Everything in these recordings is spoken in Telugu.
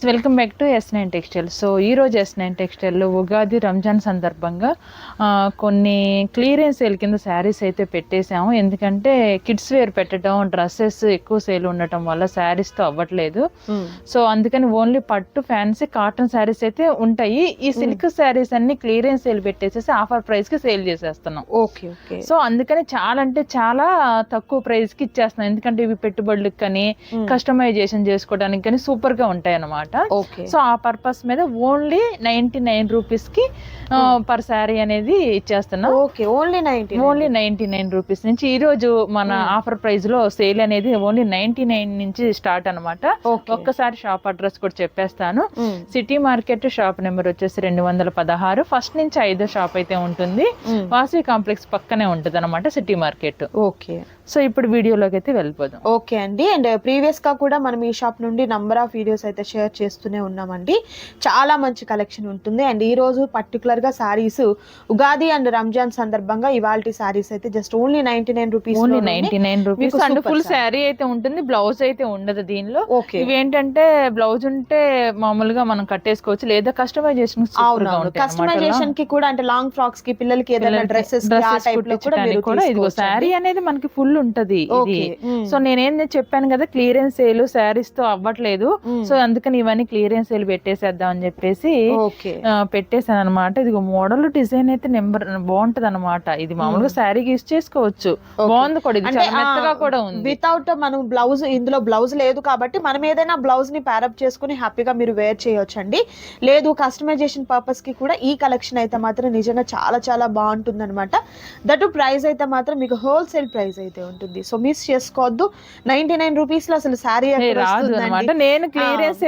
Welcome back to S9 textile. So ఈరోజు S9 టెక్స్టైల్లో ఉగాది రంజాన్ సందర్భంగా కొన్ని క్లియరెన్స్ సేల్ కింద శారీస్ అయితే పెట్టేశాము. ఎందుకంటే కిడ్స్ వేర్ పెట్టడం, డ్రెస్సెస్ ఎక్కువ సేల్ ఉండటం వల్ల శారీస్తో అవ్వట్లేదు. సో అందుకని ఓన్లీ పట్టు, ఫ్యాన్సీ, కాటన్ శారీస్ అయితే ఉంటాయి. ఈ సిల్క్ శారీస్ అన్ని క్లియరెన్స్ సేల్ పెట్టేసేసి ఆఫర్ ప్రైస్కి సేల్ చేసేస్తున్నాం. Okay okay. సో అందుకని చాలా అంటే చాలా తక్కువ ప్రైస్కి ఇచ్చేస్తున్నాం. ఎందుకంటే ఇవి పెట్టుబడులకు కానీ కస్టమైజేషన్ చేసుకోవడానికి కానీ సూపర్గా ఉంటాయి అన్నమాట. సో ఆ పర్పస్ మీద ఓన్లీ 99 రూపీస్కి పర్ శారీ అనేది ఇచ్చేస్తున్నాం. ఓన్లీ 99 రూపీస్ నుంచి ఈ రోజు మన ఆఫర్ ప్రైస్ లో సేల్ అనేది ఓన్లీ 99 నుంచి స్టార్ట్ అనమాట. ఒక్కసారి షాప్ అడ్రస్ కూడా చెప్పేస్తాను. సిటీ మార్కెట్, షాప్ నెంబర్ వచ్చేసి 216, ఫస్ట్ నుంచి 5వ షాప్ అయితే ఉంటుంది. వాసవి కాంప్లెక్స్ పక్కనే ఉంటుంది అనమాట సిటీ మార్కెట్. ఓకే. సో ఇప్పుడు వీడియోలోకి అయితే వెళ్ళిపోదాం. ఓకే అండి. అండ్ ప్రీవియస్ గా కూడా మనం ఈ షాప్ నుండి నంబర్ ఆఫ్ వీడియోస్ అయితే షేర్ చేస్తూనే ఉన్నామండి. చాలా మంచి కలెక్షన్ ఉంటుంది. అండ్ ఈ రోజు పర్టికులర్ గా సారీస్ ఉగాది అండ్ రంజాన్ సందర్భంగా ఇవాల్టి సారీస్ అయితే just only 99 rupees. Only 99 rupees and full sari అయితే ఉంటుంది. బ్లౌజ్ అయితే ఉండదు దీనిలో. ఇవేంటంటే బ్లౌజ్ ఉంటే మామూలుగా మనం కట్టేసుకోవచ్చు, లేదా కస్టమైజేషన్ కస్టమైజేషన్ కి కూడా, అంటే లాంగ్ ఫ్రాక్స్ కి, పిల్లలకి ఏదైనా డ్రెస్సెస్ కూడా ఇదిగో శారీ అనేది మనకి ఫుల్ ఉంటది. సో నేనేం చెప్పాను కదా, క్లియరెన్స్ సేల్ శారీస్ తో అవ్వట్లేదు. సో అందుకని ఇవన్నీ క్లియరెన్స్ సేల్ పెట్టేసేద్దాం అని చెప్పేసి పెట్టేసాను అనమాట. ఇది మోడల్ డిజైన్ అయితే నెంబర్ బాగుంటది అనమాట. ఇది మామూలుగా శారీకి యూస్ చేసుకోవచ్చు. బాగుంది కూడా, ఇది చాలా మెత్తగా కూడా ఉంది. వితౌట్ మనం బ్లౌజ్, ఇందులో బ్లౌజ్ లేదు కాబట్టి మనం ఏదైనా బ్లౌజ్ ని ప్యారప్ చేసుకుని హ్యాపీగా మీరు వేర్ చేయొచ్చు అండి. లేదు కస్టమైజేషన్ పర్పస్ కి కూడా ఈ కలెక్షన్ అయితే మాత్రం నిజంగా చాలా చాలా బాగుంటుంది అనమాట. దట్ ప్రైస్ అయితే మాత్రం మీకు హోల్సేల్ ప్రైస్ అయితే ఉంటుంది. సో మిస్ చేసుకోవద్దు. 99 రూపీస్ లో అసలు శారీ రాదు అనమాట. నేను క్లియరెన్స్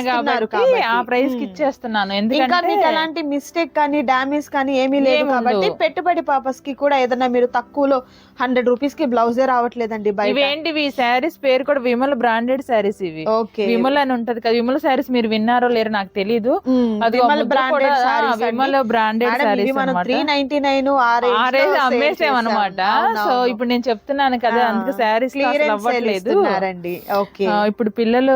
కాబట్టి ఆ ప్రైస్ కి ఇచ్చేస్తున్నాను. ఎందుకంటే మీకు అలాంటి మిస్టేక్ కానీ డామేజ్ కానీ ఏమీ లేదు కాబట్టి పెట్టుబడి పర్పస్ కి కూడా ఏదైనా మీరు తక్కువలో 100 రూపీస్ కి బ్లౌజే రావట్లేదండి. ఇవేంటివి శారీస్ పేరు కూడా విమల్ బ్రాండెడ్ శారీస్ ఇవి. విమల్ అని ఉంటది కదా, విమల్ శారీస్ మీరు విన్నారో లేరో నాకు తెలీదు. అది విమల్ బ్రాండెడ్ శారీస్ అమ్మేసామన్నమాట. సో ఇప్పుడు నేను చెప్తున్నాను కదా, అందుకే శారీస్ అవ్వట్లేదు. ఇప్పుడు పిల్లలు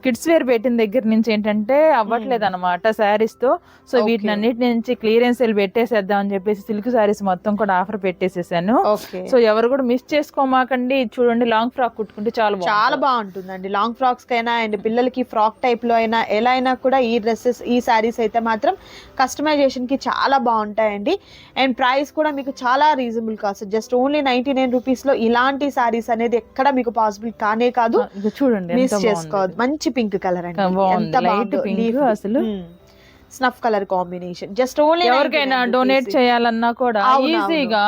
కిడ్స్ వేర్ పెట్టిన దగ్గర నుంచి ఏంటంటే అవ్వట్లేదు అనమాట శారీస్ తో. సో వీటిని అన్నిటి నుంచి క్లియరెన్స్ సేల్ పెట్టేసేద్దాం అని చెప్పేసి సిల్క్ శారీస్ మొత్తం కూడా ఆఫర్ పెట్టేసేసాను. సో ఎవరు కూడా మిస్ చేసుకోమాకండి. చూడండి, లాంగ్ ఫ్రాక్ కుట్టుకుంటే చాలా బాగుంటుందండి. లాంగ్ ఫ్రాక్స్ కైనా అండ్ పిల్లలకి ఫ్రాక్ టైప్ లో అయినా ఎలా అయినా కూడా ఈ డ్రెస్సెస్, ఈ శారీస్ అయితే మాత్రం కస్టమైజేషన్ కి చాలా బాగుంటాయండి. అండ్ ప్రైస్ కూడా మీకు చాలా reasonable cost, just only 99 rupees లో ఇలాంటి శారీస్ అనేది ఎక్కడ మీకు పాసిబుల్ కానే కాదు. చూడండి, మిస్ చేసుకోవద్దు. మంచి పింక్ కలర్ అండి, అసలు snuff colour combination. Just only ఎవరికైనా డొనేట్ చేయాలన్నా కూడా ఈజీగా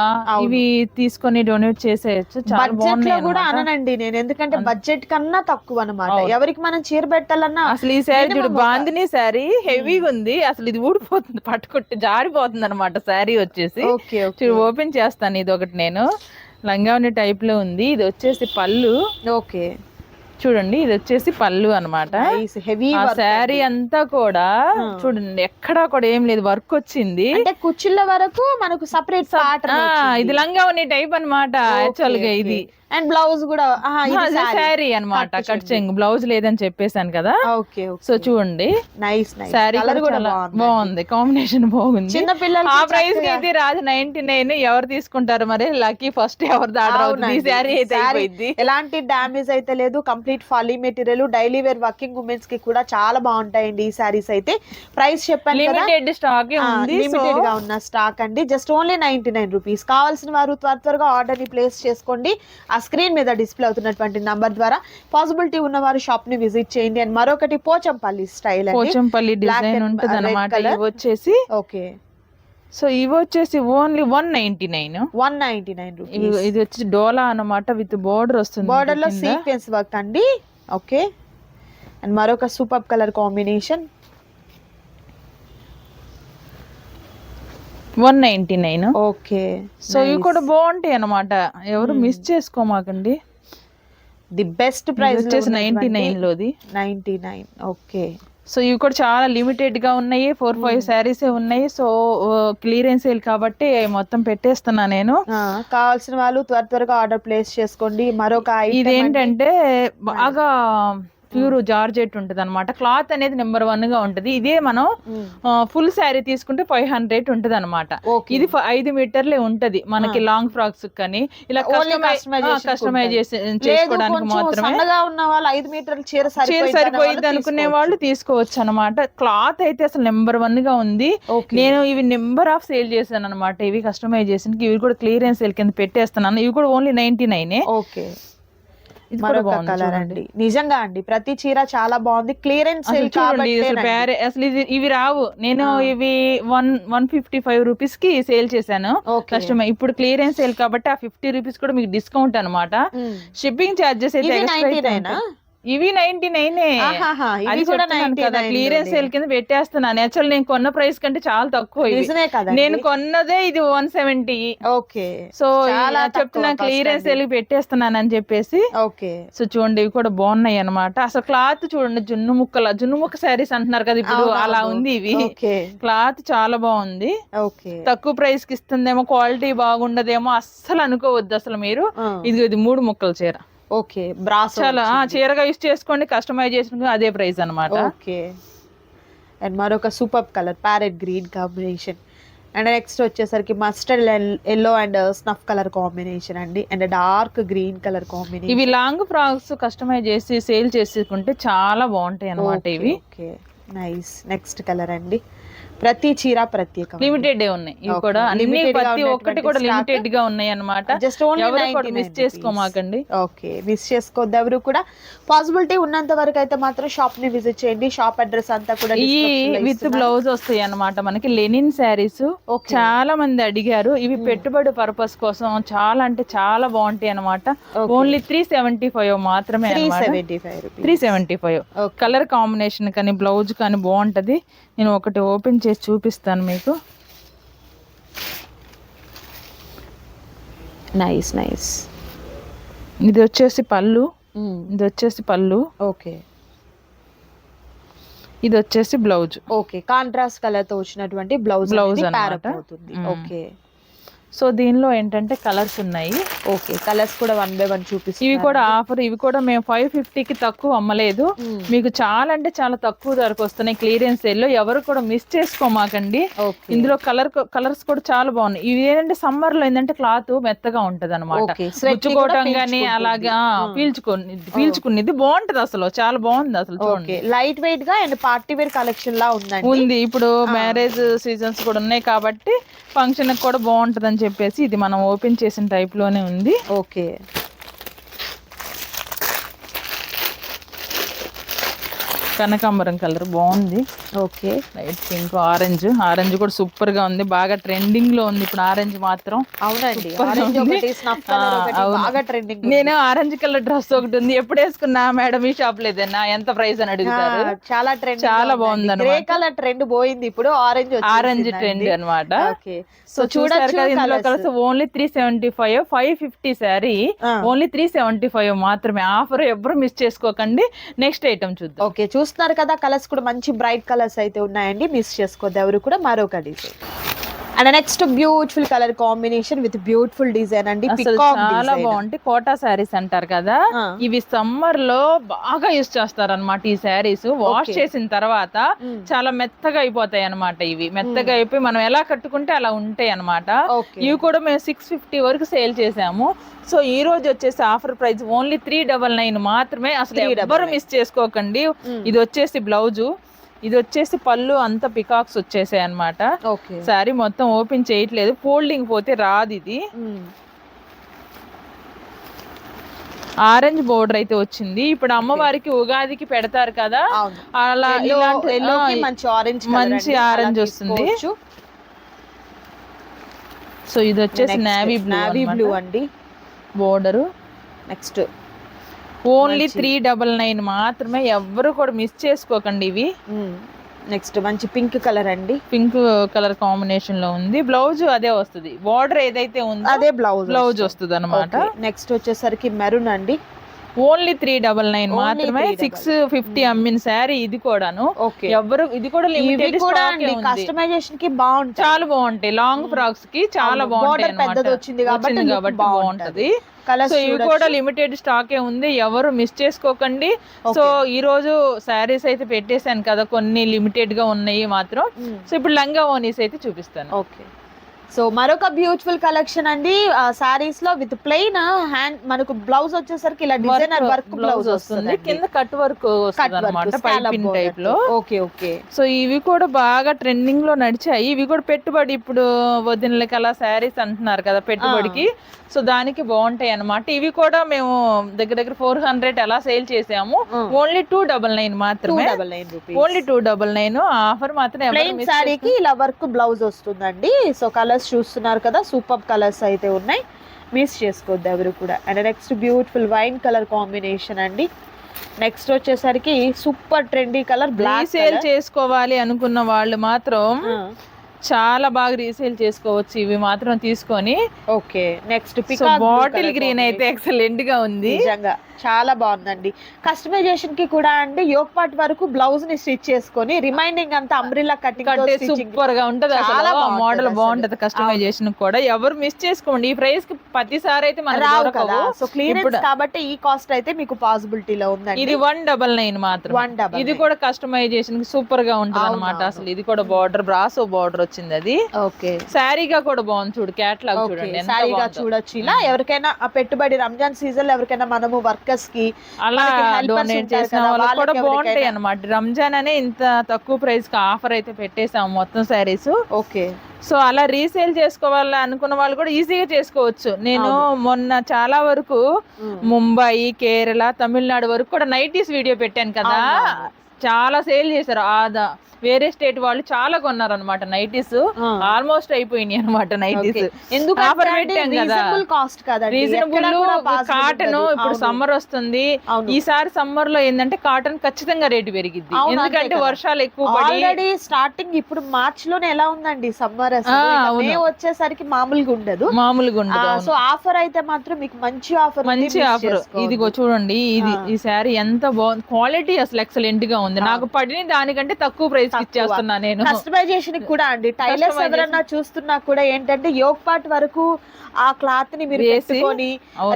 ఇవి తీసుకొని డొనేట్ చేసేయచ్చు. బడ్జెట్ లో కూడా అననండి నేను, ఎందుకంటే బడ్జెట్ కన్నా తక్కువ అనమాట. ఎవరికి మనం చీర పెట్టాలన్నా. అసలు ఈ శారీ చూడు, బాందిని శారీ హెవీగా ఉంది. అసలు ఇది ఊడిపోతుంది, పట్టుకుంటే జారిపోతుంది అనమాట శారీ వచ్చేసి. ఓపెన్ చేస్తాను. ఇది ఒకటి నేను లంగావని టైప్ లో ఉంది. ఇది వచ్చేసి పళ్ళు. ఓకే చూడండి, ఇది వచ్చేసి పళ్ళు అనమాట. శారీ అంతా కూడా చూడండి, ఎక్కడా కూడా ఏం లేదు, వర్క్ వచ్చింది. అంటే కుచ్చిళ్ళ వరకు మనకు సపరేట్ ఇది లంగావని టైప్ అనమాట యాక్చువల్ గా. ఇది అండ్ బ్లౌజ్ కూడా శారీ అనమాట, కట్ చెంగు. బ్లౌజ్ లేదని చెప్పేసాను కదా. సో చూడండి, శారీ బాగుంది, కాంబినేషన్ బాగుంది. చిన్న పిల్లలు ఆ ప్రైస్ కి అయితే రాదు 99. ఎవరు తీసుకుంటారు మరి? లక్కీ ఫస్ట్ ఎవరు దాడవుతుంది. శారీ అయితే ఎలాంటి డామేజ్ అయితే లేదు, కంప్లీట్ ఫాలీ material. Daily wear working womens కి కూడా చాలా బాగుంటాయండి ఈ శారీస్ అయితే. ప్రైస్ చెప్పాను, లిమిటెడ్ స్టాక్ ఉంది, లిమిటెడ్ గా ఉన్న స్టాక్ అండి. Just only 99 rupees. కావాల్సిన వారు త్వరగా ఆర్డర్ ని ప్లేస్ చేసుకోండి. ఆ స్క్రీన్ మీద డిస్ప్లే అవుతున్నటువంటి నంబర్ ద్వారా. పాసిబిలిటీ ఉన్నవారు షాప్ ని విజిట్ చేయండి. అండ్ మరొకటి పోచంపల్లి స్టైల్, పోచంపల్లి డిజైన్ ఉంటుంది అన్నమాట. ఇవి వచ్చేసి ఓకే. సో ఇవి వచ్చేసి ఓన్లీ 199 రూపీస్. ఇది వచ్చి డోలా అన్నమాట, విత్ బోర్డర్ వస్తుంది. బోర్డర్ లో సీక్వెన్స్ వర్క్ అండి. ఓకే. అండ్ మరొక super colour combination 199. Okay. So ఇవి కూడా బాగుంటాయి అన్నమాట, ఎవరు మిస్ చేసుకోమాకండి. ది బెస్ట్ ప్రైస్ వచ్చేసి 99 లోది 99. ఓకే. సో ఇవి కూడా చాలా లిమిటెడ్ గా ఉన్నాయి. 4-5 శారీసే ఉన్నాయి. సో క్లియరెన్స్ సేల్ కాబట్టి మొత్తం పెట్టేస్తున్నా నేను. కావాల్సిన వాళ్ళు త్వరగా ఆర్డర్ ప్లేస్ చేసుకోండి. మరొక ఇదేంటంటే బాగా ప్యూర్ జార్జెట్ ఉంటది అనమాట. క్లాత్ అనేది నెంబర్ 1 గా ఉంటది. ఇదే మనం ఫుల్ శారీ తీసుకుంటే 500 ఉంటది అనమాట. ఇది 5 మీటర్లే ఉంటది మనకి లాంగ్ ఫ్రాక్స్ కానీ ఇలా కస్టమైజేషన్ చేసుకోవడానికి మాత్రమే. ఉన్న వాళ్ళు 5 మీటర్ల చీర సరిపోయింది అనుకునే వాళ్ళు తీసుకోవచ్చు అనమాట. క్లాత్ అయితే అసలు నెంబర్ 1 గా ఉంది. నేను ఇవి నెంబర్ ఆఫ్ సేల్ చేశాను అనమాట. ఇవి కస్టమైజేషన్ కి, ఇవి కూడా క్లియరెన్స్ సేల్ కింద పెట్టేస్తున్నాను. ఇవి కూడా ఓన్లీ 99. ఓకే, మరొక కలర్ అండి. నిజంగా అండి ప్రతి చీర చాలా బాగుంది. క్లియరెన్స్ సేల్ కాబట్టి అసలు ఇవి రావు. నేను ఇవి 155 రూపీస్ కి సేల్ చేశాను కస్టమర్. ఇప్పుడు క్లియరెన్స్ సేల్ కాబట్టి ఆ 50 రూపీస్ కూడా మీకు డిస్కౌంట్ అనమాట. షిప్పింగ్ చార్జెస్ అయితే ఇవి 99. అది కదా క్లియరెన్స్ సేల్ కింద పెట్టేస్తున్నాను. యాక్చువల్ నేను కొన్న ప్రైస్ కంటే చాలా తక్కువ. నేను కొన్నదే ఇది 170. ఓకే, సో చెప్తున్నా క్లియరెన్స్ సేల్ పెట్టేస్తున్నాను అని చెప్పేసి. ఓకే, సో చూడండి ఇవి కూడా బాగున్నాయి అనమాట. అసలు క్లాత్ చూడండి, జున్ను ముక్క శారీస్ అంటున్నారు కదా ఇప్పుడు, అలా ఉంది. ఇవి క్లాత్ చాలా బాగుంది. తక్కువ ప్రైస్ కి ఇస్తుందేమో, క్వాలిటీ బాగుండదేమో అస్సలు అనుకోవద్దు అసలు మీరు. ఇది 3 ముక్కల చీర. ఓకే, బ్రాస్ చాలా చీరగా యూస్ చేసుకోండి, కస్టమైజేషన్ అదే ప్రైస్ అన్నమాట. ఓకే, అండ్ మరొక super colour parrot green combination. And next వచ్చేసరికి mustard yellow and snuff colour combination అండి. And dark green colour combination. ఇవి లాంగ్ ఫ్రాక్స్ కస్టమైజ్ చేసి సేల్ చేసుకుంటే చాలా బాగుంటాయి అన్నమాట. ఇవి ఓకే, నైస్. నెక్స్ట్ కలర్ అండి. ప్రతి చీర ప్రత్యేకం, లిమిటెడ్ ఉన్నాయి. ఇవి కూడా అన్ని ప్రతి ఒక్కటి కూడా లిమిటెడ్ గా ఉన్నాయి అన్నమాట. జస్ట్ ఓన్లీ మిస్ చేసుకోమాకండి. ఓకే, మిస్ చేసుకోవద్దు ఎవరు కూడా. పాసిబిలిటీ ఉన్నంత వరకు అయితే మాత్రం షాప్ ని విజిట్ చేయండి. షాప్ అడ్రస్ అంతా కూడా ఈ విత్ బ్లౌజ్ వస్తాయి అన్నమాట మనకి. లెనిన్ శారీస్ చాలా మంది అడిగారు. ఇవి పెట్టుబడి పర్పస్ కోసం చాలా అంటే చాలా బాగుంటాయి అన్నమాట. ఓన్లీ 375 మాత్రమే. 375 కలర్ కాంబినేషన్ కానీ బ్లౌజ్ కానీ బాగుంటది. నేను ఒకటి ఓపెన్ చేసి చూపిస్తాను మీకు. Nice nice. ఇది వచ్చేసి పళ్ళు. ఓకే, ఇది వచ్చేసి బ్లౌజ్. ఓకే, కాంట్రాస్ట్ కలర్ తో వచ్చినటువంటి బ్లౌజ్ అన్నమాట. ఓకే, సో దీనిలో ఏంటంటే కలర్స్ ఉన్నాయి. ఓకే, కలర్స్ కూడా 1 by 1 చూపిస్తాను. ఇవి కూడా ఆఫర్. ఇవి కూడా మేము 550కి తక్కువ అమ్మలేదు. మీకు చాలా అంటే చాలా తక్కువ ధరకు వస్తున్నాయి క్లియరెన్స్ సేల్ లో. ఎవరు కూడా మిస్ చేసుకోమాకండి. ఇందులో కలర్స్ కూడా చాలా బాగున్నాయి. ఇవి ఏంటంటే సమ్మర్ లో ఏంటంటే క్లాత్ మెత్తగా ఉంటది అనమాట. పుచ్చుకోవటం గానీ అలాగా పీల్చుకునేది బాగుంటది. అసలు చాలా బాగుంది అసలు. చూడండి, లైట్ వెయిట్ గా అండ్ పార్టీ వేర్ కలెక్షన్ లా ఉంది. ఇప్పుడు మ్యారేజ్ సీజన్స్ కూడా ఉన్నాయి కాబట్టి ఫంక్షన్ కూడా బాగుంటది అని చెప్పేసి ఇది మనం ఓపెన్ చేసిన టైప్ లోనే ఉంది. ఓకే, కనకాంబరం కలర్ బాగుంది. ఓకే, లైట్ పింక్, ఆరెంజ్ కూడా సూపర్ గా ఉంది. బాగా ట్రెండింగ్ లో ఉంది ఇప్పుడు ఆరెంజ్ మాత్రం. అవునండి, నేను ఆరెంజ్ కలర్ డ్రెస్ ఒకటి ఉంది, ఎప్పుడు వేసుకున్నా మేడం ఈ షాప్ లేదన్నా ఎంత ప్రైస్ అని అడుగుతారు. చాలా బాగుంది అన్నమాట. ట్రెండ్ పోయింది, ఇప్పుడు ఆరెంజ్ ట్రెండ్ అనమాట. సో చూడాలి కదా, ఇందులో కలిసి ఓన్లీ 375. 550 శారీ ఓన్లీ 375 మాత్రమే. ఆఫర్ ఎవరు మిస్ చేసుకోకండి. నెక్స్ట్ ఐటమ్ చూద్దాం. ఓకే, చూస్తున్నారు కదా కలర్స్ కూడా మంచి బ్రైట్ కలర్స్ అయితే ఉన్నాయండి. మిస్ చేసుకోవద్దు ఎవరు కూడా. మరొక design and next beautiful colour combination with beautiful design అండి. చాలా బాగుంటాయి. కోటా శారీస్ అంటారు కదా, ఇవి సమ్మర్ లో బాగా యూస్ చేస్తారు అనమాట. ఈ శారీస్ వాష్ చేసిన తర్వాత చాలా మెత్తగా అయిపోతాయి అనమాట. ఇవి మెత్తగా అయిపోయి మనం ఎలా కట్టుకుంటే అలా ఉంటాయి అనమాట. ఇవి కూడా మేము 650 వరకు సేల్ చేసాము. సో ఈ రోజు వచ్చేసి ఆఫర్ ప్రైస్ ఓన్లీ 399 మాత్రమే. అసలు ఎవరు మిస్ చేసుకోకండి. ఇది వచ్చేసి బ్లౌజు, ఇది వచ్చేసి పళ్ళు అంతా పికాక్స్ వచ్చేసాయి అనమాట. సారీ మొత్తం ఓపెన్ చేయట్లేదు, ఫోల్డింగ్ పోతే రాదు. ఇది ఆరెంజ్ బోర్డర్ అయితే వచ్చింది. ఇప్పుడు అమ్మవారికి ఉగాదికి పెడతారు కదా, అలా మంచి ఆరెంజ్ వస్తుంది. సో ఇది వచ్చేసి నావీ బ్లూ అండి బోర్డరు. నెక్స్ట్ ఓన్లీ 399 మాత్రమే. ఎవ్వరు కూడా మిస్ చేసుకోకండి ఇవి. నెక్స్ట్ మంచి పింక్ కలర్ అండి, పింక్ కలర్ కాంబినేషన్ లో ఉంది. బ్లౌజ్ అదే వస్తుంది, బార్డర్ ఏదైతే ఉందో అదే బ్లౌజ్ వస్తుంది అనమాట. నెక్స్ట్ వచ్చేసరికి మెరూన్ అండి. ఓన్లీ 399 మాత్రమే. 650 అమ్మిన శారీ ఇది కూడాను. ఎవరు ఇది కూడా లిమిటెడ్ స్టాక్ ఉంది. కస్టమైజేషన్ కి బాగుంటాయి, చాలా బాగుంటాయి. లాంగ్ ఫ్రాక్స్ కి చాలా బాగుంటాయి. పెద్దది వచ్చింది కాబట్టి బాగుంటది. సో ఇవి కూడా లిమిటెడ్ స్టాకే ఉంది, ఎవరు మిస్ చేసుకోకండి. సో ఈ రోజు శారీస్ అయితే పెట్టేశాను కదా, కొన్ని లిమిటెడ్ గా ఉన్నాయి మాత్రం. సో ఇప్పుడు లంగా ఓనీస్ అయితే చూపిస్తాను. ఓకే, సో మరొక బ్యూటిఫుల్ కలెక్షన్ అండి సారీస్ లో విత్ ప్లెయిన్ హ్యాండ్. మనకు బ్లౌజ్ వచ్చేసరికి ఇలా డిజైనర్ వర్క్ బ్లౌజ్ వస్తుంది, కింద కట్ వర్క్ వస్తుంది పైపింగ్ టైప్ లో. Okay okay. సో ఇవి కూడా బాగా ట్రెండింగ్ లో నడిచాయి. ఇవి కూడా పెట్టుబడి, ఇప్పుడు వదినలకి అలా శారీస్ అంటున్నారు కదా పెట్టుబడికి, సో దానికి బాగుంటాయి అన్నమాట. ఇవి కూడా మేము దగ్గర దగ్గర 400 అలా సేల్ చేసాము. ఓన్లీ 299 మాత్రమే, ఓన్లీ 299. ఆఫర్ మాత్రం సారీకి ఇలా వర్క్ బ్లౌజ్ వస్తుందండి. సో కలర్స్ చూస్తున్నారు కదా, సూపర్ కలర్స్ అయితే ఉన్నాయి, మిస్ చేసుకోవద్దు ఎవరు కూడా. And next beautiful wine colour combination అండి. నెక్స్ట్ వచ్చేసరికి super trendy colour black. Sale చేసుకోవాలి అనుకున్న వాళ్ళు మాత్రం చాలా బాగా రీసేల్ చేసుకోవచ్చు ఇవి మాత్రం తీసుకొని. ఓకే, నెక్స్ట్ బాటిల్ గ్రీన్ అయితే ఎక్సలెంట్ గా ఉంది, నిజంగా చాలా బాగుందండి. కస్టమైజేషన్ కి కూడా అండి యోక్ పార్ట్ వరకు బ్లౌజ్ ని స్టిచ్ చేసుకొని రిమైనింగ్ అంతా అంబ్రిల్లా కటింగ్ సూపర్ గా ఉంటది. మోడల్ బాగుంటది కస్టమైజేషన్ కూడా, ఎవరు మిస్ చేసుకోండి. ఈ ప్రైస్ కి ప్రతిసారి అయితే మనకు దొరకవు. సో క్లియరెన్స్ కాబట్టి ఈ కాస్ట్ అయితే మీకు పాసిబిలిటీలో ఉందండి. ఇది 199 మాత్రం. ఇది కూడా కస్టమైజేషన్ కి సూపర్ గా ఉంటది అనమాట. అసలు ఇది కూడా బార్డర్ బ్రాసో బార్డర్ వచ్చింది అది. ఓకే, శారీగా కూడా బాగుంది చూడు, క్యాట్లాగ్ చూడండి, శారీగా చూడొచ్చు. ఇలా ఎవరికైనా పెట్టుబడి రంజాన్ సీజన్ లో ఎవరికైనా మనము వర్కర్స్ కి అలా డొనేట్ చేసిన వాళ్ళకి కూడా బాగుంటాయి అన్నమాట. రంజాన్ అనే ఇంత తక్కువ ప్రైస్ కి ఆఫర్ అయితే పెట్టేసాము మొత్తం శారీస్. ఓకే, సో అలా రీసేల్ చేసుకోవాలి అనుకున్న వాళ్ళు కూడా ఈజీగా చేసుకోవచ్చు. నేను మొన్న చాలా వరకు ముంబై, కేరళ, తమిళనాడు వరకు కూడా నైటీస్ వీడియో పెట్టాను కదా, చాలా సేల్ చేశారు. వేరే స్టేట్ వాళ్ళు చాలా కొన్నారు అనమాట నైటీస్, ఆల్మోస్ట్ అయిపోయినాయి అనమాట నైటీస్. Reasonable cotton. ఇప్పుడు సమ్మర్ వస్తుంది, ఈసారి సమ్మర్ లో ఏంటంటే కాటన్ ఖచ్చితంగా రేటు పెరిగిద్ది, ఎందుకంటే వర్షాలు ఎక్కువ పడి. స్టార్టింగ్ ఇప్పుడు మార్చ్ లోనే ఎలా ఉందండి సమ్మర్, వచ్చేసరికి మామూలుగా ఉండదు. సో ఆఫర్ అయితే మాత్రం మీకు మంచి ఆఫర్, ఇదిగో చూడండి, ఈ శారీ ఎంత బాగుంది, క్వాలిటీ అసలు ఎక్సలెంట్ గా ఉంది. నాకు పడిన దానికంటే తక్కువ ప్రైస్ ఇచ్చేస్తున్నా నేను. కస్టమైజేషన్ కూడా అండి, టైలర్స్ ఎవరన్నా చూస్తున్నా కూడా ఏంటంటే యోక్ పార్ట్ వరకు ఆ క్లాత్ ని మీరు వేసుకొని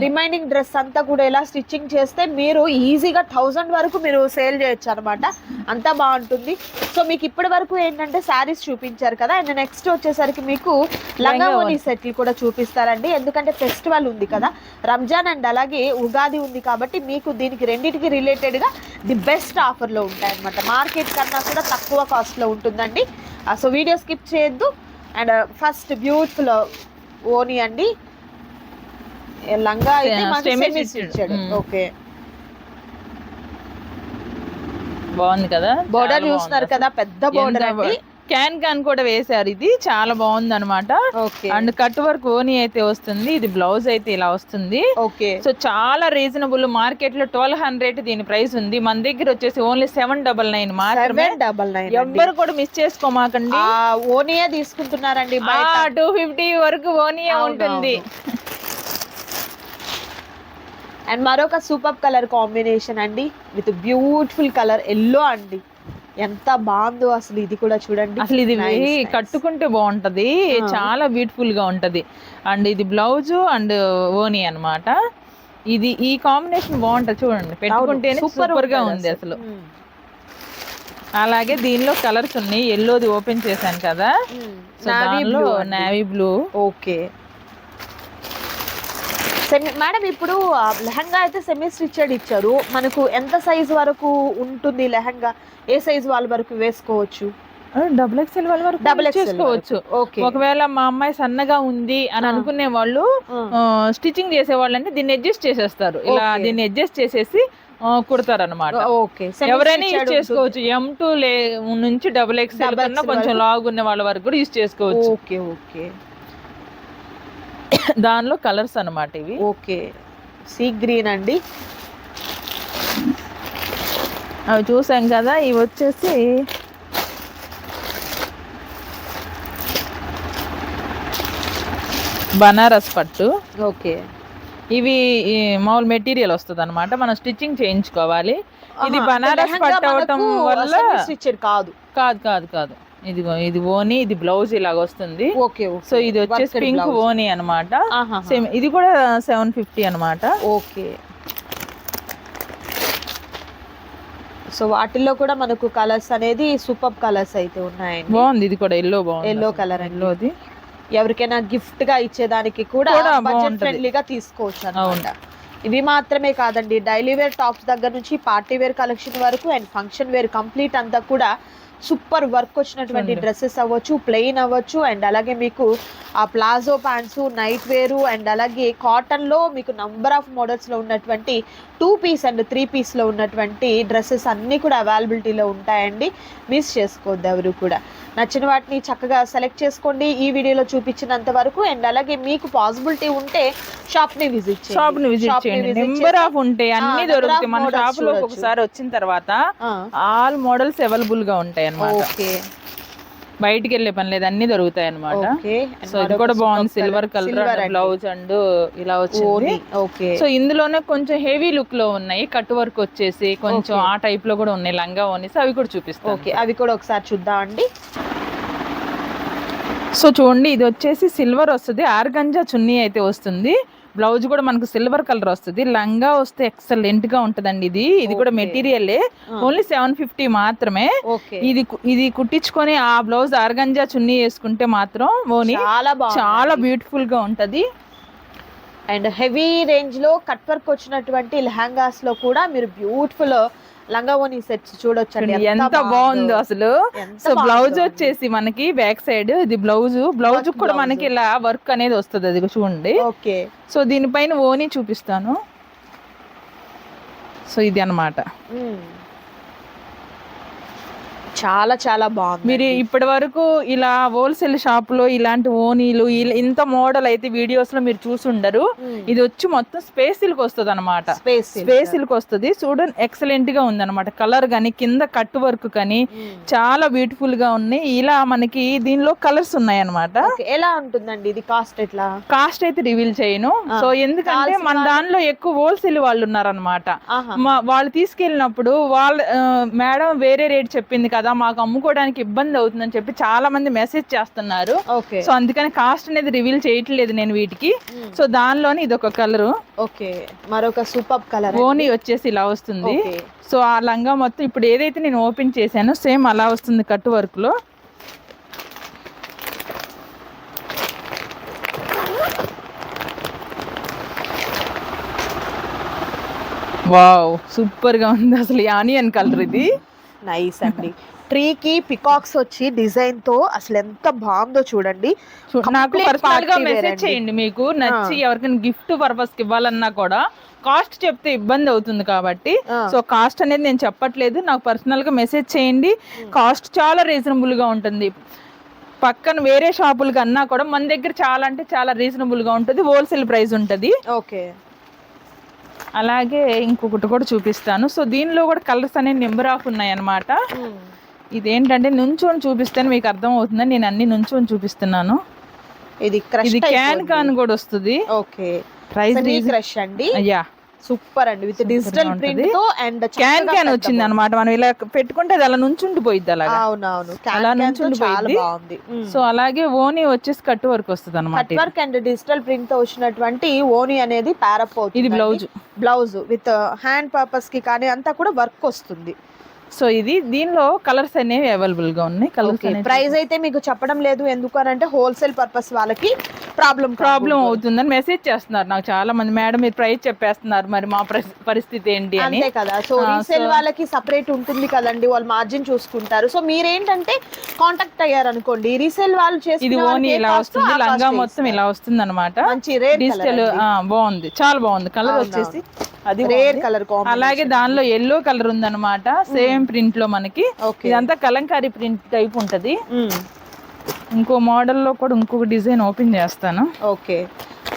రిమైనింగ్ డ్రెస్ అంతా కూడా ఇలా స్టిచ్చింగ్ చేస్తే మీరు ఈజీగా 1000 వరకు మీరు సేల్ చేయొచ్చు అనమాట, అంతా బాగుంటుంది. సో మీకు ఇప్పటి వరకు ఏంటంటే శారీస్ చూపించారు కదా, అండ్ నెక్స్ట్ వచ్చేసరికి మీకు లంగా ఓనీ సెట్లు కూడా చూపిస్తారండి. ఎందుకంటే ఫెస్టివల్ ఉంది కదా, రంజాన్ అండ్ అలాగే ఉగాది ఉంది కాబట్టి మీకు దీనికి రెండింటికి రిలేటెడ్ గా ది బెస్ట్ ఆఫర్ లో ఉంటాయి అనమాట. మార్కెట్ కన్నా కూడా తక్కువ కాస్ట్ లో ఉంటుందండి. సో వీడియో స్కిప్ చేయొద్దు. అండ్ ఫస్ట్ బ్యూటిఫుల్ ఓనీ అండి, లంగా ఓకే బాగుంది కదా, బోర్డర్ చూస్తున్నారు కదా, పెద్ద బోర్డర్ అండి. క్యాన్ కూడా వేసారు, ఇది చాలా బాగుంది అనమాట. అండ్ కట్ వర్క్ ఓనీ అయితే వస్తుంది, ఇది బ్లౌజ్ అయితే ఇలా వస్తుంది. సో చాలా రీజనబుల్, మార్కెట్ లో 1200 దీని ప్రైస్ ఉంది, మన దగ్గర వచ్చేసి ఓన్లీ 799 మాత్రమే. ఎవ్వరు కూడా మిస్ చేసుకోమాకండి, ఓనియే తీసుకుంటున్నారండి. 250 వరకు ఓనియే ఉంటుంది. అండ్ మరొక సూపర్ కలర్ కాంబినేషన్ అండి, విత్ బ్యూటిఫుల్ కలర్ ఎల్లో అండి, ఎంత బాగుందో అసలు. ఇది కూడా చూడండి, అసలు ఇది కట్టుకుంటే బాగుంటది, చాలా బ్యూటిఫుల్ గా ఉంటది. అండ్ ఇది బ్లౌజ్ అండ్ ఓనీ అన్నమాట. ఇది ఈ కాంబినేషన్ బాగుంటది చూడండి, పెట్టుకుంటేనే సూపర్ గా ఉంది అసలు. అలాగే దీనిలో కలర్స్ ఉన్నాయి, ఎల్లోది ఓపెన్ చేశాను కదా, నేవీ బ్లూ. ఓకే మేడం, ఇప్పుడు లెహంగా అయితే సెమీ స్టిచ్డ్ ఇచ్చారు, మనకు ఎంత సైజ్ వరకు ఉంటుంది లెహంగా, ఏ సైజ్ వాళ్ళ వరకు వేసుకోవచ్చు? XXL వాళ్ళ వరకు చేసుకోవచ్చు. ఒకవేళ మా అమ్మాయి సన్నగా ఉంది అని అనుకునే వాళ్ళు స్టిచ్చింగ్ చేసే వాళ్ళు అంటే దీన్ని అడ్జస్ట్ చేసేస్తారు, ఇలా దీన్ని అడ్జస్ట్ చేసేసి కుడతారు అనమాట. ఎవరైనా యూజ్ చేసుకోవచ్చు, M2 నుంచి XXL కన్నా కొంచెం లాగ్ ఉన్న వాళ్ళ వరకు కూడా యూజ్ చేసుకోవచ్చు. ఓకే ఓకే, దానిలో కలర్స్ అన్నమాట ఇవి. ఓకే, సీ గ్రీన్ అండి, అవి చూసాం కదా. ఇవి వచ్చేసి బనారస్ పట్టు. ఓకే, ఇవి మామూలు మెటీరియల్ వస్తుంది అనమాట, మనం స్టిచ్చింగ్ చేయించుకోవాలి. ఇది బనారస్ పట్టు అవటం వల్ల స్టిచ్డ్ కాదు. కాదు కాదు కాదు ఇదిగో ఇది ఓనీ, ఇది బ్లౌజ్ ఇలాగ వస్తుంది. ఓకే. సో ఇది వచ్చేసి పింక్ ఓనీ అనమాట. సేమ్ ఇది కూడా 750 అనమాట. ఓకే. సో వాటిల్లో కూడా మనకు కలర్స్ అనేది సూపర్ కలర్స్ అయితే ఉన్నాయండి. బాగుంది, ఇది కూడా ఎల్లో బాగుంది, ఎల్లో కలర్ ఎల్లోది. ఎవరికైనా గిఫ్ట్ గా ఇచ్చేదానికి కూడా బడ్జెట్ ఫ్రెండ్లీగా తీసుకోవచ్చు అన్నమాట. ఇవి మాత్రమే కాదండి, డైలీ వేర్ టాప్స్ దగ్గర నుంచి పార్టీ వేర్ కలెక్షన్ వరకు అండ్ ఫంక్షన్ వేర్ కంప్లీట్ అంతా కూడా సూపర్ వర్క్ వచ్చినటువంటి డ్రెస్సెస్ అవ్వచ్చు, ప్లెయిన్ అవ్వచ్చు, అండ్ అలాగే మీకు ఆ ప్లాజో ప్యాంట్స్, నైట్ వేరు, అండ్ అలాగే కాటన్ లో మీకు నంబర్ ఆఫ్ మోడల్స్ లో ఉన్నటువంటి 2 పీస్ అండ్ 3 పీస్ లో ఉన్నటువంటి డ్రెస్సెస్ అన్ని కూడా అవైలబిలిటీలో ఉంటాయండి. మిస్ చేసుకోవద్దు ఎవరు కూడా. నచ్చిన వాటిని చక్కగా సెలెక్ట్ చేసుకోండి ఈ వీడియోలో చూపించినంత వరకు. అండ్ అలాగే మీకు పాసిబిలిటీ ఉంటే షాప్ ని విజిట్ చేయండి. నెంబర్ ఆఫ్ ఉంటాయి, అన్ని దొరుకుతాయి మన షాప్ లో. ఒకసారి వచ్చిన తర్వాత ఆల్ మోడల్స్ అవైలబుల్ గా ఉంటాయి అన్నమాట. బయటికి వెళ్ళే పని లేదు, అన్ని దొరుకుతాయి అనమాట. సో ఇది కూడా బాగుంది, సిల్వర్ కలర్ బ్లౌజ్ అండ్ ఇలా వచ్చింది. సో ఇందులోనే కొంచెం హెవీ లుక్ లో ఉన్నాయి, కట్ వర్క్ వచ్చేసి కొంచెం ఆ టైప్ లో కూడా ఉన్నాయి లంగా ఓనీస్, అవి కూడా చూపిస్తాం. ఓకే, అవి కూడా ఒకసారి చూద్దాం అండి. సో చూడండి, ఇది వచ్చేసి సిల్వర్ వస్తుంది, ఆర్గంజా చున్నీ అయితే వస్తుంది, బ్లౌజ్ కూడా మనకు సిల్వర్ కలర్ వస్తుంది, లంగా వస్తే ఎక్సలెంట్ గా ఉంటదండి. ఇది కూడా మెటీరియల్ ఓన్లీ 750 మాత్రమే. ఇది కుట్టించుకొని ఆ బ్లౌజ్ ఆర్గంజా చున్నీ వేసుకుంటే మాత్రం ఓని చాలా బ్యూటిఫుల్ గా ఉంటది. అండ్ హెవీ రేంజ్ లో కట్ వర్క్ వచ్చినటువంటి లెహంగాస్ లో కూడా మీరు బ్యూటిఫుల్ లంగావోని సెట్స్ చూడొచ్చండి, ఎంత బాగుందో అసలు. సో బ్లౌజ్ వచ్చేసి మనకి బ్యాక్ సైడ్ ఇది బ్లౌజ్ కూడా మనకి ఇలా వర్క్ అనేది వస్తుంది, అది చూడండి. ఓకే. సో దీనిపైన ఓని చూపిస్తాను. సో ఇది అన్నమాట. చాలా చాలా బాగుంది. మీరు ఇప్పటి వరకు ఇలా హోల్సేల్ షాప్ లో ఇలాంటి ఓనీలు ఇంత మోడల్ అయితే వీడియోస్ లో మీరు చూసుండరు. ఇది వచ్చి మొత్తం స్పేస్ సిల్క్ వస్తుంది అనమాట, స్పేస్ సిల్క్ వస్తుంది. చూడండి ఎక్సలెంట్ గా ఉంది అనమాట, కలర్ గానీ కింద కట్ వర్క్ కానీ చాలా బ్యూటిఫుల్ గా ఉన్నాయి. ఇలా మనకి దీనిలో కలర్స్ ఉన్నాయి అనమాట. ఎలా ఉంటుందండి ఇది కాస్ట్? ఎట్లా కాస్ట్ అయితే రివీల్ చేయను. సో ఎందుకంటే మన దానిలో ఎక్కువ హోల్సేల్ వాళ్ళు ఉన్నారనమాట. వాళ్ళు తీసుకెళ్ళినప్పుడు వాళ్ళ మేడం వేరే రేట్ చెప్పింది కదా, మాకు అమ్ముకోవడానికి ఇబ్బంది అవుతుందని చెప్పి చాలా మంది మెసేజ్ చేస్తున్నారు. సో అందుకని కాస్ట్ అనేది రివీల్ చేయట్లేదు నేను వీటికి. సో దానిలోని ఇది ఒక కలర్. ఓకే, మరొక సూపర్ కలర్ ఓనీ వచ్చేసి ఇలా వస్తుంది. సో ఆ లంగా మొత్తం ఇప్పుడు ఏదైతే నేను ఓపెన్ చేశానో సేమ్ అలా వస్తుంది కట్ వర్క్ లో. వావ్, సూపర్ గా ఉంది అసలు. ఆనియన్ కలర్ ఇది, నైస్ అండి. ట్రీకి పికాక్స్ వచ్చి డిజైన్ తో అసలు ఎంత బాగుందో చూడండి. నాకు పర్సనల్ గా మెసేజ్ చేయండి, మీకు నచ్చి ఎవరికైనా గిఫ్ట్ పర్పస్ కి ఇవ్వాలన్నా కూడా కాస్ట్ చెప్తే ఇబ్బంది అవుతుంది కాబట్టి సో కాస్ట్ అనేది నేను చెప్పట్లేదు, నాకు పర్సనల్ గా మెసేజ్ చేయండి. కాస్ట్ చాలా రీజనబుల్ గా ఉంటుంది, పక్కన వేరే షాపుల కన్నా కూడా మన దగ్గర చాలా అంటే చాలా రీజనబుల్ గా ఉంటుంది, హోల్సేల్ ప్రైస్ ఉంటుంది. ఓకే, అలాగే ఇంకొకటి కూడా చూపిస్తాను. సో దీనిలో కూడా కలర్స్ అనేవి నెంబర్ ఆఫ్ ఉన్నాయి అన్నమాట. ఇదేంటంటే నుంచొని చూపిస్తాను మీకు అర్థం అవుతుందని నేను అన్ని నుంచొని చూపిస్తున్నాను. ఇది క్యాన్ కూడా వస్తుంది. ఓకే, ప్రైస్ క్రష్ అండి. అయ్యా సూపర్ అండి, విత్ డిజిటల్ ప్రింట్ తో అండ్ క్యాన్ వచ్చింది అనమాట. మనం ఇలా పెట్టుకుంటే అది అలా నుంచుండిపోయింది, అలా అలా నుంచుండిపోయింది. సో అలాగే ఓనీ వచ్చేసి కట్ వర్క్ వస్తుంది అనమాట. Cut work and digital print తో వచ్చినటువంటి ఓనీ అనేది ప్యారప్ అవుతుంది. ఇది బ్లౌజ్ విత్ హ్యాండ్ పర్పస్ కి కానీ అంతా కూడా వర్క్ వస్తుంది. సో ఇది దీనిలో కలర్స్ అనేవి అవైలబుల్ గా ఉన్నాయి. ప్రైస్ అయితే మీకు చెప్పడం లేదు, ఎందుకు అని అంటే హోల్సేల్ పర్పస్ వాళ్ళకి ప్రాబ్లం అవుతుందని మెసేజ్ చేస్తున్నారు నాకు చాలా మంది. మేడం మీరు ప్రైస్ చెప్పేస్తున్నారు, మరి మా పరిస్థితి ఏంటి అని. అంతే కదా, సో రీసేల్ వాళ్ళకి సపరేట్ ఉంటుంది కదండి, వాళ్ళు మార్జిన్ చూసుకుంటారు. సో మీరేంటంటే కాంటాక్ట్ అయ్యారు అనుకోండి, రీసేల్ వాళ్ళు చేసి ఇది ఓనీ ఇలా వస్తుంది, లంగా మొత్తం ఇలా వస్తుంది అనమాట. డిజిటల్ బాగుంది, చాలా బాగుంది. కలర్ వచ్చేసి అది రేర్ కలర్. అలాగే దానిలో ఎల్లో కలర్ ఉంది అనమాట, సేమ్ ప్రింట్ లో మనకి. ఇదంతా కలంకారీ ప్రింట్ టైప్ ఉంటది. ఇంకో మోడల్ లో కూడా ఇంకొక డిజైన్ ఓపెన్ చేస్తాను. ఓకే,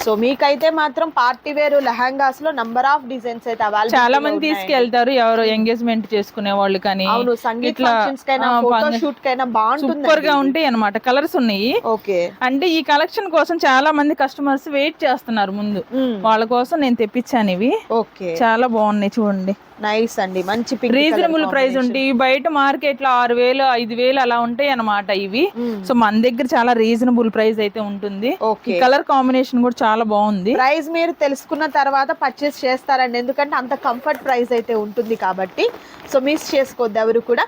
సో సో మీకైతే మాత్రం పార్టీ వేర్ లెహంగాస్ లో నంబర్ ఆఫ్ డిజైన్స్ అయితే అవైలబుల్ చాలా మంది తీసుకెళ్తారు ఎవరు ఎంగేజ్మెంట్ చేసుకునే వాళ్ళు కానీ అవును సంగీత్ ఫంక్షన్స్ కైనా ఫోటో షూట్ కైనా బాగుంటుంది సూపర్ గా ఉంటాయి అన్నమాట కలర్స్ ఉన్నాయి ఓకే అంటే ఈ కలెక్షన్ కోసం చాలా మంది కస్టమర్స్ వెయిట్ చేస్తున్నారు ముందు వాళ్ళ కోసం నేను తెప్పించాను ఇవి ఓకే చాలా బాగున్నాయి చూడండి నైస్ అండి మంచి రీజనబుల్ ప్రైస్ ఉంటాయి బయట మార్కెట్ లో 6,000 5,000 అలా ఉంటాయి అన్నమాట ఇవి సో మన దగ్గర చాలా రీజనబుల్ ప్రైస్ అయితే ఉంటుంది కలర్ కాంబినేషన్ కూడా చాలా బాగుంది ప్రైస్ మీరు తెలుసుకున్న తర్వాత పర్చేస్ చేస్తారండి ఎందుకంటే అంత కంఫర్ట్ ప్రైస్ అయితే ఉంటుంది కాబట్టి సో మిస్ చేసుకోవద్దు ఎవరు కూడా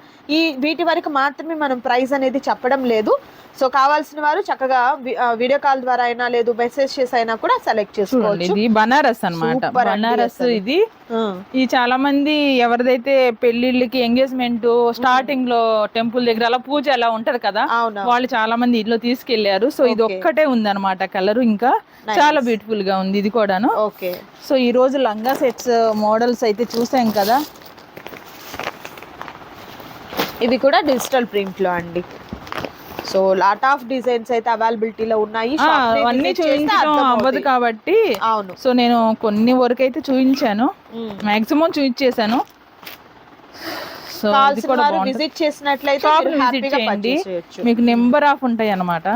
వీటి వరకు మాత్రమే మనం ప్రైస్ అనేది చెప్పడం లేదు సో కావాల్సిన వారు చక్కగా వీడియో కాల్ ద్వారా అయినా లేదు మెసేజ్ చేసి అయినా కూడా సెలెక్ట్ చేసుకోవచ్చు ఇది బనారస్ అన్నమాట బనారస్ ఇది చాలా మంది ఎవరిదైతే పెళ్లిళ్ళకి ఎంగేజ్మెంట్ స్టార్టింగ్ లో టెంపుల్ దగ్గర అలా పూజ అలా ఉంటది కదా వాళ్ళు చాలా మంది ఇంట్లో తీసుకెళ్లారు సో ఇది ఒక్కటే ఉంది అనమాట కలర్ ఇంకా చాలా బ్యూటిఫుల్ గా ఉంది ఇది కూడాను ఓకే సో ఈ రోజు లంగా సెట్స్ మోడల్స్ అయితే చూసాం కదా ఇది కూడా డిజిటల్ ప్రింట్ లో అండి సో లాట్ ఆఫ్ డిజైన్స్ అయితే అవైలబిలిటీలో ఉన్నాయి అన్ని చూపించడం అవ్వదు కాబట్టి అవును సో నేను కొన్ని వరకు అయితే చూపించాను మాక్సిమం చూపించేసాను సో విజిట్ చేసినట్లయితే విజిట్ చేయండి మీకు నెంబర్ ఆఫ్ ఉంటాయి అన్నమాట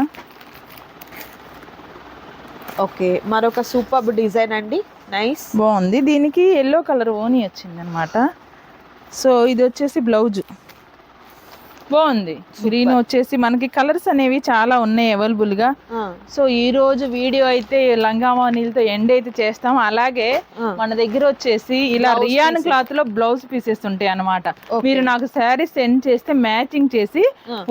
ఓకే మరొక సూపర్ డిజైన్ అండి నైస్ బాగుంది దీనికి ఎల్లో కలర్ ఓని వచ్చింది అనమాట సో ఇది వచ్చేసి బ్లౌజ్ బాగుంది గ్రీన్ వచ్చేసి మనకి కలర్స్ అనేవి చాలా ఉన్నాయి అవైలబుల్ గా సో ఈ రోజు వీడియో అయితే లంగామానీలతో ఎండ్ అయితే చేస్తాం అలాగే మన దగ్గర వచ్చేసి ఇలా రియాన్ క్లాత్ లో బ్లౌజ్ పీసెస్ ఉంటాయి అన్నమాట మీరు నాకు శారీ సెండ్ చేస్తే మ్యాచింగ్ చేసి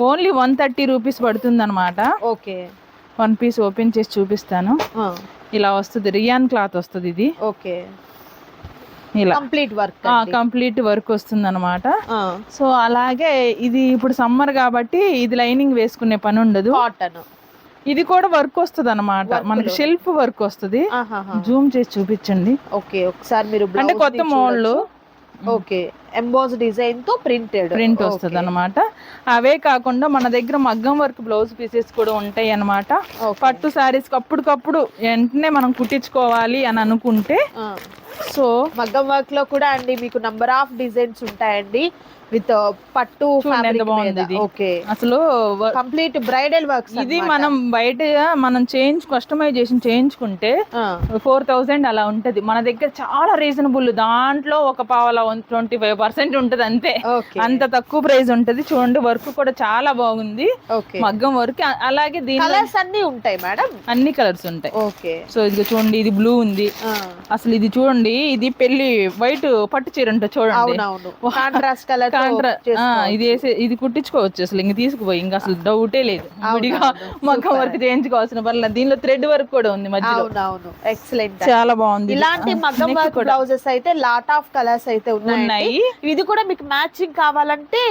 ఓన్లీ 130 రూపీస్ పడుతుంది అనమాట ఓకే 1 పీస్ ఓపెన్ చేసి చూపిస్తాను ఇలా వస్తుంది రియాన్ క్లాత్ వస్తుంది ఇది ఓకే ఇలా కంప్లీట్ వర్క్ వస్తుంది అనమాట సో అలాగే ఇది ఇప్పుడు సమ్మర్ కాబట్టి ఇది లైనింగ్ వేసుకునే పని ఉండదు కాటన్ ఇది కూడా వర్క్ వస్తుంది అనమాట మనకి షెల్ఫ్ వర్క్ వస్తుంది జూమ్ చేసి చూపించండి ఓకే ఒకసారి మీరు అంటే కొత్త మోడల్ ఓకే ఎంబోస్ డిజైన్ తో ప్రింట్ వస్తుంది అనమాట అవే కాకుండా మన దగ్గర మగ్గం వర్క్ బ్లౌజ్ పీసెస్ కూడా ఉంటాయి అన్నమాట పట్టు సారీస్ అప్పటికప్పుడు వెంటనే మనం కుట్టించుకోవాలి అని అనుకుంటే సో మగ్గం వర్క్ లో కూడా అండి మీకు నంబర్ ఆఫ్ డిజైన్స్ ఉంటాయండి విత్ పట్టు ఓకే అసలు కంప్లీట్ బ్రైడల్ వర్క్ ఇది మనం బయట కస్టమైజేషన్ చేయించుకుంటే 4,000 అలా ఉంటది మన దగ్గర చాలా రీజనబుల్ దాంట్లో ఒక పావలా 25% ఉంటది అంతే అంత తక్కువ ప్రైస్ ఉంటది చూడండి వర్క్ కూడా చాలా బాగుంది మగ్గం వర్క్ అలాగే కలర్స్ అన్ని ఉంటాయి మేడం అన్ని కలర్స్ ఉంటాయి ఓకే సో ఇది చూడండి ఇది బ్లూ ఉంది అసలు ఇది చూడండి ఇది పెళ్లి వైట్ పట్టు చీర ఉంటుంది చూడండి కాంట్రాస్ట్ కలర్ ఇది కుట్టించుకోవచ్చు అసలు ఇంక తీసుకుపోయి ఇంకా అసలు డౌటే లేదు విడిగా మగ్గం వర్క్ చేయించుకోవాల్సిన పర్లేదు దీనిలో థ్రెడ్ వర్క్ కూడా ఉంది మధ్యలో ఎక్సలెంట్ చాలా బాగుంది ఇలాంటి మగ్గం వర్క్ బ్లౌజెస్ అయితే లాట్ ఆఫ్ కలర్స్ అయితే ఉన్నాయి ఇది కూడా మీకు మ్యాచింగ్ కావాలంటే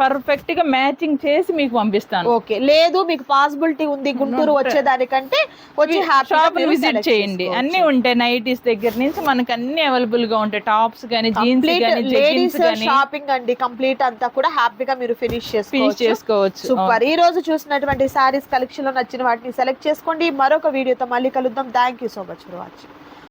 పర్ఫెక్ట్ గా మ్యాచింగ్ చేసి మీకు పంపిస్తాను ఓకే లేదు మీకు పాసిబిలిటీ ఉంది గుంటూరు వచ్చేదానికంటే వచ్చి షాప్ విజిట్ చేయండి అన్ని ఉంటాయి నైటీస్ దగ్గర నుంచి మనకి అన్ని అవైలబుల్ గా ఉంటాయి టాప్స్ గానీ జీన్స్ గానీ జెగిన్స్ గానీ షాపింగ్ అండి కంప్లీట్ అంతా కూడా హ్యాపీగా మీరు ఫినిష్ చేసుకోవచ్చు సూపర్ ఈ రోజు చూసినటువంటి సారీస్ కలెక్షన్ లో నచ్చిన వాటిని సెలెక్ట్ చేసుకోండి మరొక వీడియోతో మళ్ళీ కలుద్దాం thank you so much for watching